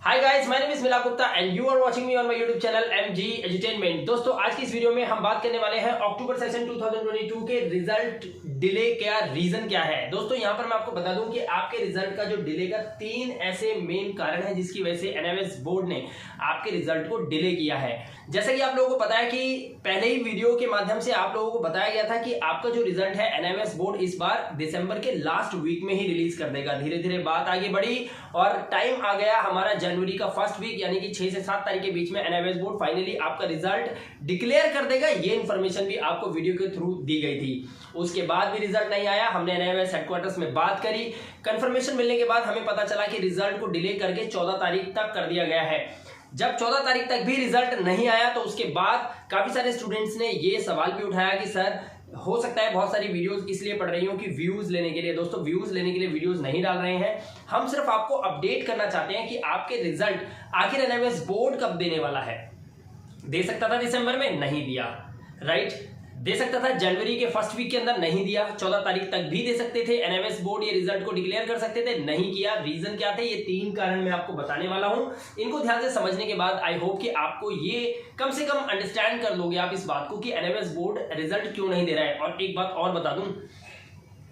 Hi guys, my name is Mila Gupta and you are watching me on my YouTube channel MG edutainment. दोस्तों, आज की इस video में हम बात करने वाले हैं अक्टूबर सेशन 2022 के रिजल्ट डिले क्या रीजन क्या है। दोस्तों, यहां पर मैं आपको बता दूं कि आपके रिजल्ट का जो डिले का 3 ऐसे मेन कारण है जिसकी वजह से एनएमएस बोर्ड ने आपके रिजल्ट को डिले किया है। जैसा कि आप लोगों को पता है कि पहले ही वीडियो के माध्यम से आप लोगों को बताया गया था कि आपका जो रिजल्ट है एनएमएस बोर्ड इस बार दिसंबर के लास्ट वीक में ही रिलीज कर देगा। धीरे धीरे बात आगे बढ़ी और टाइम आ गया हमारा जनवरी का फर्स्ट वीक, यानी कि 6 से 7 तारीख के बीच में एनएमएस बोर्ड फाइनली आपका रिजल्ट डिक्लेयर कर देगा। ये इंफॉर्मेशन भी आपको वीडियो के थ्रू दी गई थी। उसके बाद भी रिजल्ट नहीं आया। हमने एनएमएस हेडक्वार्टर्स में बात करी, कंफर्मेशन मिलने के बाद हमें पता चला कि रिजल्ट को डिले करके 14 तारीख तक कर दिया गया है। जब 14 तारीख तक भी रिजल्ट नहीं आया तो उसके बाद काफी सारे स्टूडेंट्स ने ये सवाल भी उठाया कि सर, हो सकता है बहुत सारी वीडियोस इसलिए पढ़ रही हूँ कि व्यूज लेने के लिए। दोस्तों, व्यूज लेने के लिए वीडियोस नहीं डाल रहे हैं, हम सिर्फ आपको अपडेट करना चाहते हैं कि आपके रिजल्ट आखिर एनएमएस बोर्ड कब देने वाला है। दे सकता था दिसंबर में, नहीं दिया, राइट। दे सकता था जनवरी के फर्स्ट वीक के अंदर, नहीं दिया। 14 तारीख तक भी दे सकते थे, एनएमएस बोर्ड ये रिजल्ट को डिक्लेयर कर सकते थे, नहीं किया। रीजन क्या थे, ये 3 कारण मैं आपको बताने वाला हूं। इनको ध्यान से समझने के बाद आई होप कि आपको ये कम से कम अंडरस्टैंड कर लोगे आप इस बात को कि एनएमएस बोर्ड रिजल्ट क्यों नहीं दे रहा है। और एक बात और बता दूं,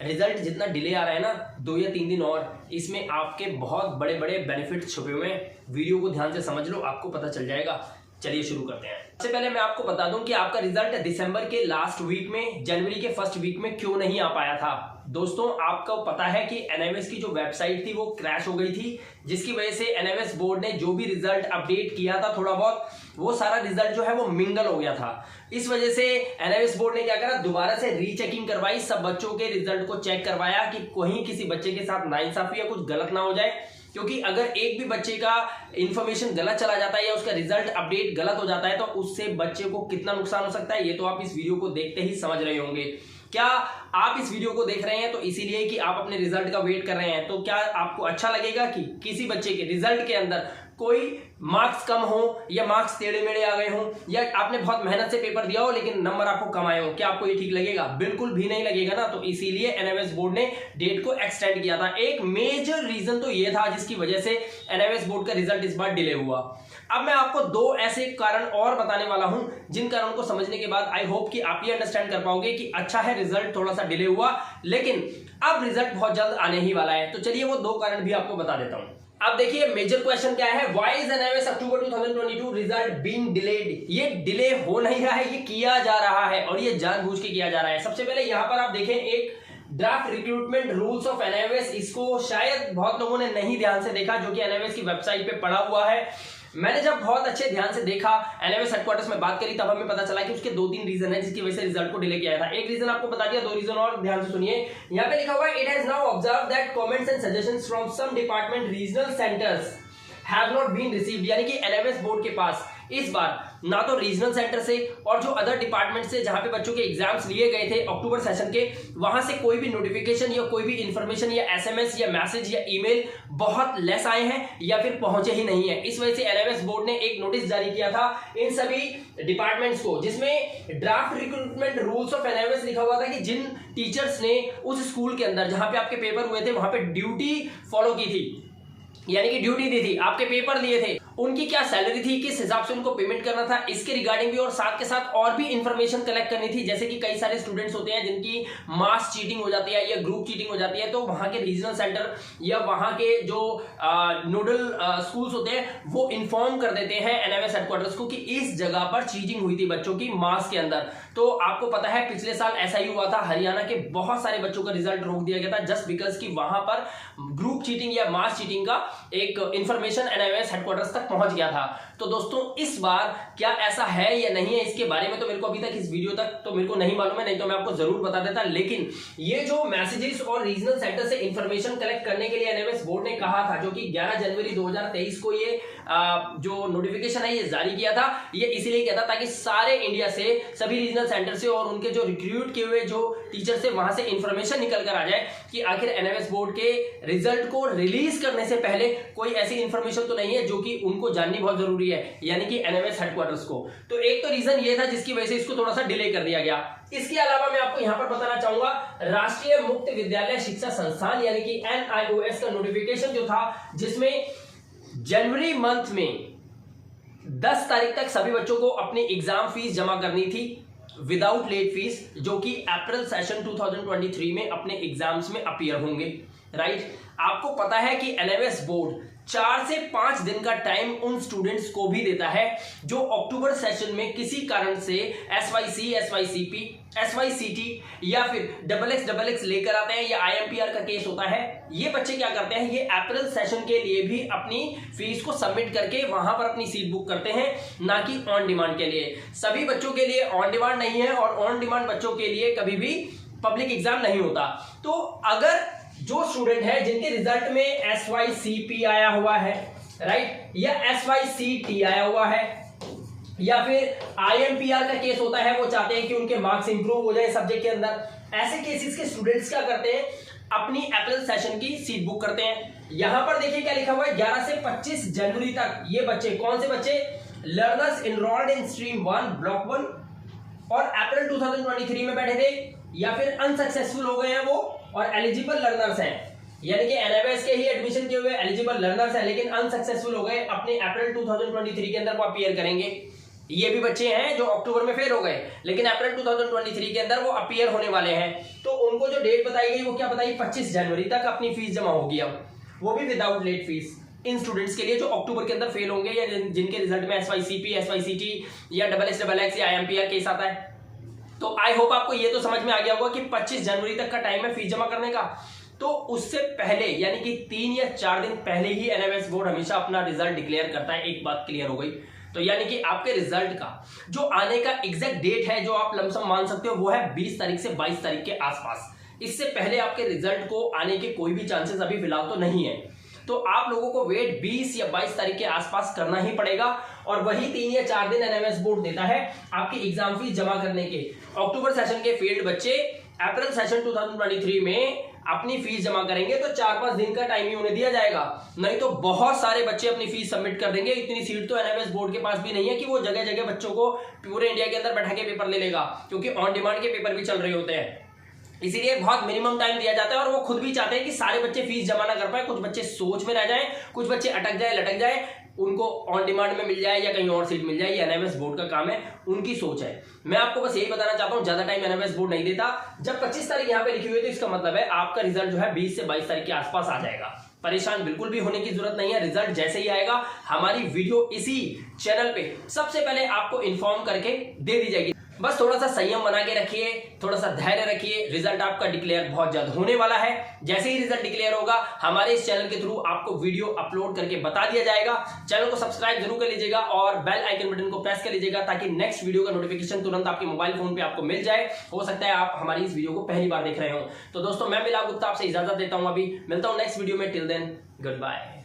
रिजल्ट जितना डिले आ रहा है ना, 2 या 3 दिन और, इसमें आपके बहुत बड़े बड़े बेनिफिट छुपे हुए हैं। वीडियो को ध्यान से समझ लो, आपको पता चल जाएगा। चलिए शुरू करते हैं। सबसे पहले मैं आपको बता दूं कि आपका रिजल्ट दिसंबर के लास्ट वीक में, जनवरी के फर्स्ट वीक में क्यों नहीं आ पाया था। दोस्तों, आपको पता है कि एनएमएस की जो वेबसाइट थी वो क्रैश हो गई थी, जिसकी वजह से एनएमएस बोर्ड ने जो भी रिजल्ट अपडेट किया था थोड़ा बहुत, वो सारा रिजल्ट जो है वो मिंगल हो गया था। इस वजह से एनएमएस बोर्ड ने क्या करा, दोबारा से रीचेकिंग करवाई, सब बच्चों के रिजल्ट को चेक करवाया कि कहीं किसी बच्चे के साथ नाइंसाफी या कुछ गलत ना हो जाए। क्योंकि अगर एक भी बच्चे का इंफॉर्मेशन गलत चला जाता है या उसका रिजल्ट अपडेट गलत हो जाता है तो उससे बच्चे को कितना नुकसान हो सकता है, ये तो आप इस वीडियो को देखते ही समझ रहे होंगे। क्या आप इस वीडियो को देख रहे हैं तो इसीलिए कि आप अपने रिजल्ट का वेट कर रहे हैं, तो क्या आपको अच्छा लगेगा कि किसी बच्चे के रिजल्ट के अंदर कोई मार्क्स कम हो या मार्क्स टेढ़े मेढ़े आ गए हों, या आपने बहुत मेहनत से पेपर दिया हो लेकिन नंबर आपको कम आए हो? क्या आपको ये ठीक लगेगा? बिल्कुल भी नहीं लगेगा ना। तो इसीलिए एनएमएस बोर्ड ने डेट को एक्सटेंड किया था। एक मेजर रीजन तो ये था जिसकी वजह से एनएमएस बोर्ड का रिजल्ट इस बार डिले हुआ। अब मैं आपको 2 ऐसे कारण और बताने वाला हूं जिन कारणों को समझने के बाद आई होप कि आप ये अंडरस्टैंड कर पाओगे कि अच्छा है रिजल्ट थोड़ा सा डिले हुआ, लेकिन अब रिजल्ट बहुत जल्द आने ही वाला है। तो चलिए वो 2 कारण भी आपको बता देता हूं। अब देखिए, मेजर क्वेश्चन क्या है, why is NMS October 2022 result being delayed. ये डिले हो नहीं रहा है, ये किया जा रहा है और ये जानबूझ के किया जा रहा है। सबसे पहले यहां पर आप देखें एक draft recruitment rules of NMS, इसको शायद बहुत लोगों ने नहीं ध्यान से देखा, जो कि एनएमएस की वेबसाइट पे पड़ा हुआ है। मैंने जब बहुत अच्छे ध्यान से देखा, एनएमएस हेडक्वार्टर्स में बात करी, तब हमें पता चला कि उसके 2-3 रीजन है जिसकी वजह से रिजल्ट को डिले किया था। एक रीजन आपको बता दिया, 2 रीजन और ध्यान से सुनिए। यहाँ पे लिखा हुआ है, it has now observe that comments and suggestions from some department regional centres have not been received. यानी कि एनएमएस बोर्ड के पास इस बार ना तो रीजनल सेंटर से और जो अदर डिपार्टमेंट से जहां पे बच्चों के एग्जाम्स लिए गए थे अक्टूबर सेशन के, वहां से कोई भी नोटिफिकेशन या कोई भी इंफॉर्मेशन या एसएमएस या मैसेज या ईमेल बहुत लेस आए हैं या फिर पहुंचे ही नहीं है। इस वजह से एनएमएस बोर्ड ने एक नोटिस जारी किया था इन सभी डिपार्टमेंट्स को, जिसमें draft recruitment rules of NMS लिखा हुआ था कि जिन टीचर्स ने उस स्कूल के अंदर जहां पे आपके पेपर हुए थे वहां पे ड्यूटी फॉलो की थी, यानी कि ड्यूटी दी थी, आपके पेपर लिए थे, उनकी क्या सैलरी थी, किस हिसाब से उनको पेमेंट करना था, इसके रिगार्डिंग भी और साथ के साथ और भी इंफॉर्मेशन कलेक्ट करनी थी। जैसे कि कई सारे स्टूडेंट्स होते हैं जिनकी मास चीटिंग हो जाती है या ग्रुप चीटिंग हो जाती है, तो वहां के रीजनल सेंटर या वहां के जो नोडल स्कूल्स होते हैं वो इन्फॉर्म कर देते हैं एनएमएस हेडक्वार्टर्स को कि इस जगह पर चीटिंग हुई थी बच्चों की मास के अंदर। तो आपको पता है पिछले साल ऐसा ही हुआ था, हरियाणा के बहुत सारे बच्चों का रिजल्ट रोक दिया गया था जस्ट बिकॉज कि वहां पर ग्रुप चीटिंग या मास चीटिंग का एक इंफॉर्मेशन एनएमएस हेडक्वार्टर्स तक पहुंच गया था। तो दोस्तों, इस बार क्या ऐसा है या नहीं है, इसके बारे में तो मेरे को अभी तक इस वीडियो तक तो मेरे को नहीं मालूम है, नहीं तो मैं आपको जरूर बता देता। लेकिन ये जो मैसेजेस और रीजनल सेंटर से इंफॉर्मेशन कलेक्ट करने के लिए एनएमएस बोर्ड ने कहा था, जो कि 11 जनवरी 2023 को ये जो नोटिफिकेशन है ये जारी किया था, ये इसीलिए किया था ताकि सारे इंडिया से, सभी रीजनल सेंटर से और उनके जो रिक्रूट किए हुए जो टीचर से वहां से इंफॉर्मेशन निकल कर आ जाए कि आखिर एनएमएस बोर्ड के रिजल्ट को रिलीज करने से पहले कोई ऐसी इंफॉर्मेशन तो नहीं है जो कि उनको जाननी बहुत जरूरी है, यानी कि एनएमएस हेडक्वार्टर्स को। तो एक तो रीजन ये था जिसकी वजह से इसको थोड़ा सा डिले कर दिया गया। इसके अलावा मैं आपको यहां पर बताना चाहूंगा, राष्ट्रीय मुक्त विद्यालय शिक्षा संस्थान यानी कि एनआईओएस का नोटिफिकेशन जो था, जिसमें जनवरी मंथ में 10 तारीख तक सभी बच्चों को अपनी एग्जाम फीस जमा करनी थी विदाउट लेट फीस, जो कि अप्रैल सेशन 2023 में अपने एग्जाम्स में अपीयर होंगे। राइट, आपको पता है कि एनएमएस बोर्ड 4 से 5 दिन का टाइम उन स्टूडेंट्स को भी देता है जो अक्टूबर सेशन में किसी कारण से SYC, SYCP, SYCT या फिर XX लेकर आते हैं या IMPR का केस होता है। ये बच्चे क्या करते हैं, ये अप्रैल सेशन के लिए भी अपनी फीस को सबमिट करके वहां पर अपनी सीट बुक करते हैं, ना कि ऑन डिमांड के लिए। सभी बच्चों के लिए ऑन डिमांड नहीं है और ऑन डिमांड बच्चों के लिए कभी भी पब्लिक एग्जाम नहीं होता। तो अगर जो स्टूडेंट है जिनके रिजल्ट में SYCP आया हुआ है, राइट, या SYCT आया हुआ है या फिर IMPR का केस होता है, वो चाहते हैं कि उनके मार्क्स इंप्रूव हो जाए सब्जेक्ट के अंदर, ऐसे केसेस के स्टूडेंट्स क्या करते हैं, अपनी अप्रैल सेशन की सीट बुक करते हैं। यहां पर देखिए क्या लिखा हुआ है, 11 से 25 जनवरी तक ये बच्चे, कौन से बच्चे, learners enrolled in stream 1 block 1 और अप्रैल 2023 में बैठे थे या फिर अनसक्सेसफुल हो गए हैं वो और एलिजिबल लर्नर्स हैं, यानी कि एनएमएस के ही एडमिशन किए हुए एलिजिबल लर्नर्स हैं लेकिन अनसक्सेसफुल हो गए, अपने अप्रैल 2023 के अंदर वो अपीयर करेंगे। ये भी बच्चे हैं जो अक्टूबर में फेल हो गए लेकिन अप्रैल 2023 के अंदर वो अपीयर होने वाले हैं, तो उनको जो डेट बताई गई वो क्या बताई, 25 जनवरी तक अपनी फीस जमा होगी, अब वो भी without late fees in students के लिए जो अक्टूबर के अंदर फेल होंगे या जिनके रिजल्ट में SYCP, SYCT या XX या IMPR केस आता है। तो आई होप आपको ये तो समझ में आ गया होगा कि 25 जनवरी तक का टाइम है फीस जमा करने का। तो उससे पहले यानी कि 3 या 4 दिन पहले ही एनएमएस बोर्ड हमेशा अपना रिजल्ट डिक्लेयर करता है। एक बात क्लियर हो गई, तो यानी कि आपके रिजल्ट का जो आने का एग्जैक्ट डेट है जो आप लमसम मान सकते हो वो है 20 तारीख से 22 तारीख के आसपास। इससे पहले आपके रिजल्ट को आने के कोई भी चांसेस अभी फिलहाल तो नहीं है, तो आप लोगों को वेट 20 या 22 तारीख के आसपास करना ही पड़ेगा और वही 3 या 4 दिन एनएमएस बोर्ड देता है आपकी एग्जाम फीस जमा करने के। अक्टूबर सेशन के फेल्ड बच्चे अप्रैल सेशन 2023 में अपनी फीस जमा करेंगे तो 4-5 दिन का टाइम ही उन्हें दिया जाएगा, नहीं तो बहुत सारे बच्चे अपनी फीस सबमिट कर देंगे। इतनी सीट तो एनएमएस बोर्ड के पास भी नहीं है कि वो जगह जगह बच्चों को पूरे इंडिया के अंदर बैठा के पेपर ले लेगा, क्योंकि ऑन डिमांड के पेपर भी चल रहे होते हैं, इसीलिए बहुत मिनिमम टाइम दिया जाता है। और वो खुद भी चाहते हैं कि सारे बच्चे फीस जमा ना कर पाए, कुछ बच्चे सोच में रह जाएं, कुछ बच्चे अटक जाए लटक जाए, उनको ऑन डिमांड में मिल जाए या कहीं और सीट मिल जाए, ये एनएमएस बोर्ड का काम है, उनकी सोच है। मैं आपको बस यही बताना चाहता हूं, ज्यादा टाइम एनएमएस बोर्ड नहीं देता। जब 25 तारीख यहां पे लिखी हुई है तो इसका मतलब है आपका रिजल्ट जो है 20 से 22 तारीख के आसपास आ जाएगा। परेशान बिल्कुल भी होने की जरूरत नहीं है, रिजल्ट जैसे ही आएगा हमारी वीडियो इसी चैनल पे सबसे पहले आपको इन्फॉर्म करके दे दी जाएगी। बस थोड़ा सा संयम बना के रखिए, थोड़ा सा धैर्य रखिए, रिजल्ट आपका डिक्लेयर बहुत जल्द होने वाला है। जैसे ही रिजल्ट डिक्लेयर होगा हमारे इस चैनल के थ्रू आपको वीडियो अपलोड करके बता दिया जाएगा। चैनल को सब्सक्राइब जरूर कर लीजिएगा और बेल आइकन बटन को प्रेस कर लीजिएगा ताकि नेक्स्ट वीडियो का नोटिफिकेशन तुरंत आपके मोबाइल फोन पे आपको मिल जाए। हो सकता है आप हमारी इस वीडियो को पहली बार देख रहे हो। तो दोस्तों मैं मिलाप गुप्ता आपसे इजाजत देता हूं, अभी मिलता हूं नेक्स्ट वीडियो में। Till then good bye.